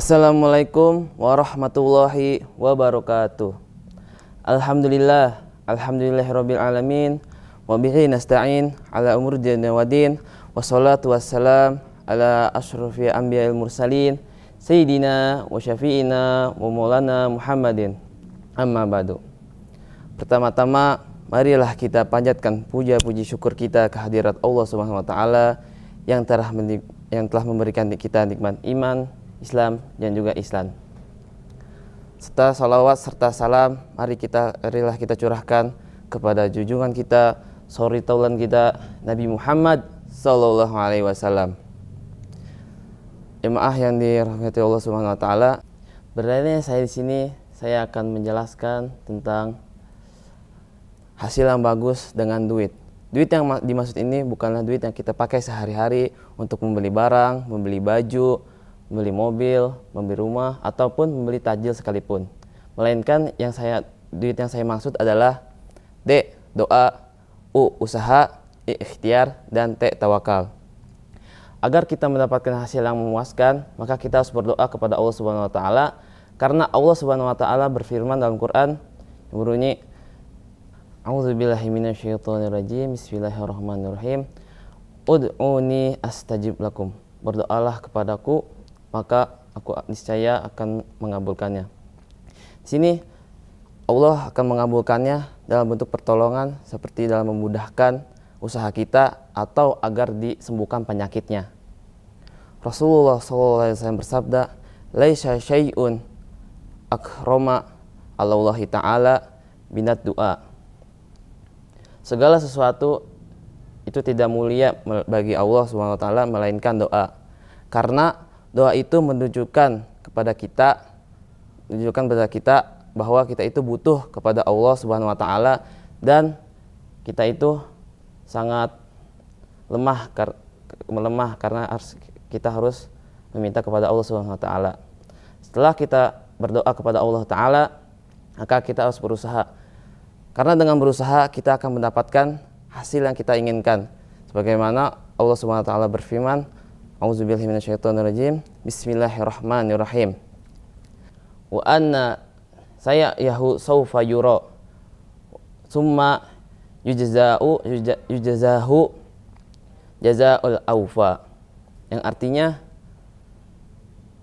Assalamualaikum warahmatullahi wabarakatuh. Alhamdulillahirabbil alamin wa bihi nasta'in ala umuri dunya waddin wassalatu wassalam ala asyrafil anbiya'il mursalin sayyidina wa syafi'ina wa maulana Muhammadin. Amma ba'du. Pertama-tama marilah kita panjatkan puja-puji syukur kita kehadirat Allah Subhanahu wa taala yang telah memberikan kita nikmat iman, Islam dan juga Islam. Serta salawat serta salam marilah kita curahkan kepada junjungan kita, suri taulan kita, Nabi Muhammad sallallahu alaihi wasallam. Jemaah yang dirahmati Allah Subhanahu wa taala, berada saya di sini saya akan menjelaskan tentang hasil yang bagus dengan duit. Duit yang dimaksud ini bukanlah duit yang kita pakai sehari-hari untuk membeli barang, membeli baju, membeli mobil, membeli rumah, ataupun membeli takjil sekalipun. Melainkan duit yang saya maksud adalah D. Doa, U. Usaha, I. Ikhtiar, dan T. Tawakal. Agar kita mendapatkan hasil yang memuaskan, maka kita harus berdoa kepada Allah Subhanahu wa taala, karena Allah Subhanahu wa taala berfirman dalam Quran yang berbunyi, A'udzubillahi minasyaitonirrajim. Bismillahirrahmanirrahim. Ud'uni astajib lakum. Berdoalah kepadaku, maka aku niscaya akan mengabulkannya. Di sini Allah akan mengabulkannya dalam bentuk pertolongan, seperti dalam memudahkan usaha kita atau agar disembuhkan penyakitnya. Rasulullah SAW bersabda, "Laisa syai'un akrama Allahi ta'ala binat du'a." Segala sesuatu itu tidak mulia bagi Allah Subhanahu wa taala melainkan doa. Karena doa itu menunjukkan kepada kita bahwa kita itu butuh kepada Allah Subhanahu wa taala, dan kita itu sangat melemah karena kita harus meminta kepada Allah Subhanahu wa taala. Setelah kita berdoa kepada Allah taala, maka kita harus berusaha. Karena dengan berusaha kita akan mendapatkan hasil yang kita inginkan. Sebagaimana Allah Subhanahu wa taala berfirman, A'udzubillahi minasyaitonirrajim. Bismillahirrahmanirrahim. Wa anna sayahu sawfa yura summa yujzahu jazaa'ul awfa. Yang artinya,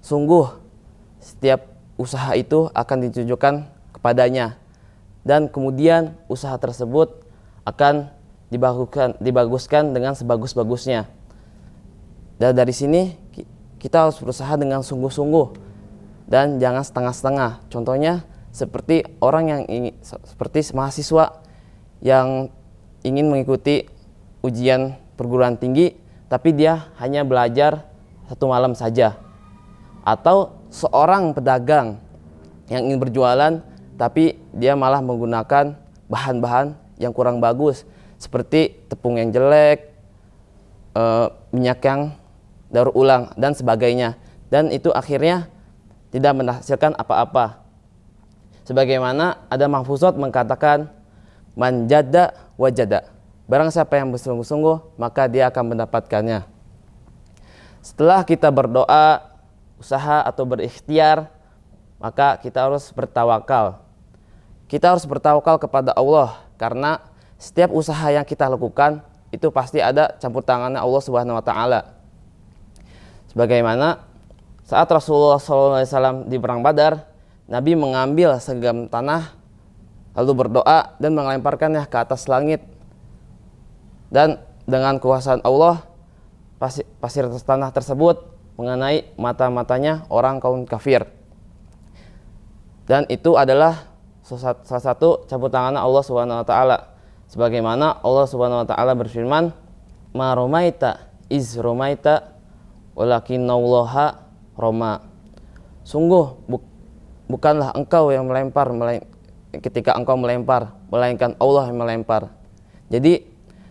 sungguh setiap usaha itu akan ditujukan kepadanya, dan kemudian usaha tersebut akan dibaguskan dengan sebagus-bagusnya. Dan dari sini kita harus berusaha dengan sungguh-sungguh dan jangan setengah-setengah. Contohnya seperti seperti mahasiswa yang ingin mengikuti ujian perguruan tinggi, tapi dia hanya belajar 1 malam saja. Atau seorang pedagang yang ingin berjualan, tapi dia malah menggunakan bahan-bahan yang kurang bagus, seperti tepung yang jelek, minyak yang daur ulang, dan sebagainya. Dan itu akhirnya tidak menghasilkan apa-apa. Sebagaimana ada mahfuzat mengatakan, man jadda wajada. Barang siapa yang bersungguh-sungguh, maka dia akan mendapatkannya. Setelah kita berdoa, usaha atau berikhtiar, maka kita harus bertawakal. Kita harus bertawakal kepada Allah, karena setiap usaha yang kita lakukan itu pasti ada campur tangannya Allah Subhanahu wa taala. Sebagaimana saat Rasulullah SAW di perang Badar, Nabi mengambil segenggam tanah lalu berdoa dan melemparkannya ke atas langit, dan dengan kuasa Allah pasir tanah tersebut mengenai mata-matanya orang kaum kafir. Dan itu adalah salah satu campur tangan Allah Subhanahu wa taala. Sebagaimana Allah Subhanahu wa taala berfirman, "Ma ramaita iz ramaita walakinallaha rama." Sungguh bukanlah engkau yang melempar ketika engkau melempar, melainkan Allah yang melempar. Jadi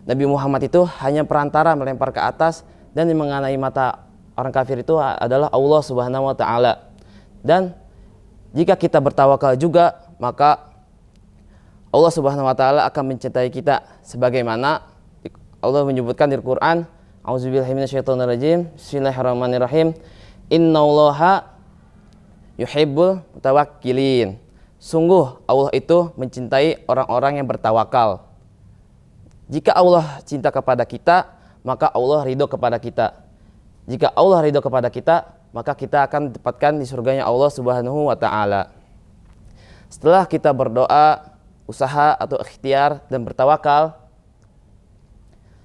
Nabi Muhammad itu hanya perantara melempar ke atas, dan yang mengenai mata orang kafir itu adalah Allah Subhanahu wa taala. Dan jika kita bertawakal juga, maka Allah Subhanahu wa taala akan mencintai kita, sebagaimana Allah menyebutkan di Al-Qur'an, A'udzubillahi minasyaitonirrajim. Bismillahirrahmanirrahim. Innallaha yuhibbul mutawakkilin. Sungguh Allah itu mencintai orang-orang yang bertawakal. Jika Allah cinta kepada kita, maka Allah ridho kepada kita. Jika Allah ridho kepada kita, maka kita akan ditempatkan di surganya Allah Subhanahu wa ta'ala. Setelah kita berdoa, usaha atau ikhtiar dan bertawakal,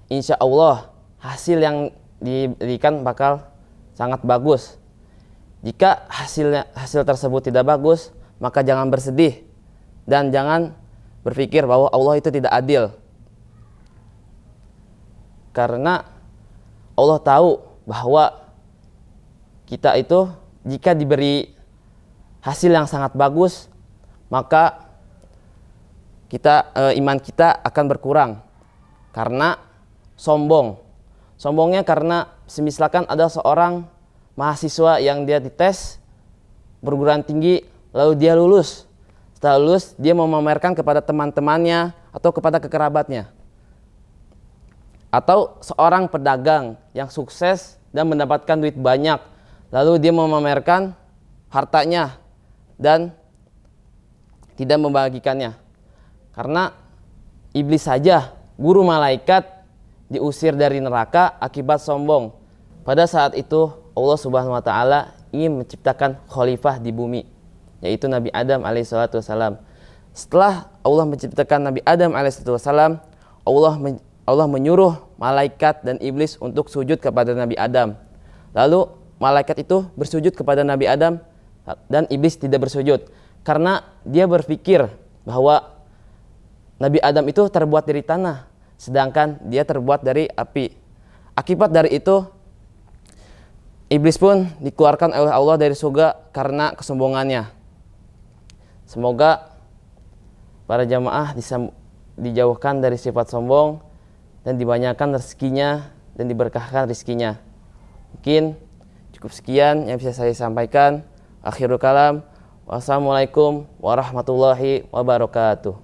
insya Allah hasil yang diberikan bakal sangat bagus. Jika hasil tersebut tidak bagus, maka jangan bersedih dan jangan berpikir bahwa Allah itu tidak adil. Karena Allah tahu bahwa kita itu jika diberi hasil yang sangat bagus, maka iman kita akan berkurang karena sombong. Sombongnya karena misalkan ada seorang mahasiswa yang dia dites perguruan tinggi, lalu dia lulus. Setelah lulus, dia mau memamerkan kepada teman-temannya atau kepada kekerabatnya. Atau seorang pedagang yang sukses dan mendapatkan duit banyak, lalu dia mau memamerkan hartanya dan tidak membagikannya. Karena iblis saja, guru malaikat, diusir dari neraka akibat sombong. Pada saat itu Allah Subhanahu wa ta'ala ingin menciptakan khalifah di bumi, yaitu Nabi Adam alaihissalam. Setelah Allah menciptakan Nabi Adam alaihissalam, Allah menyuruh malaikat dan iblis untuk sujud kepada Nabi Adam. Lalu malaikat itu bersujud kepada Nabi Adam dan iblis tidak bersujud. Karena dia berpikir bahwa Nabi Adam itu terbuat dari tanah, sedangkan dia terbuat dari api. Akibat dari itu, iblis pun dikeluarkan oleh Allah dari surga karena kesombongannya. Semoga para jamaah dijauhkan dari sifat sombong dan dibanyakan rezekinya dan diberkahkan rezekinya. Mungkin cukup sekian yang bisa saya sampaikan. Akhirul kalam. Wassalamualaikum warahmatullahi wabarakatuh.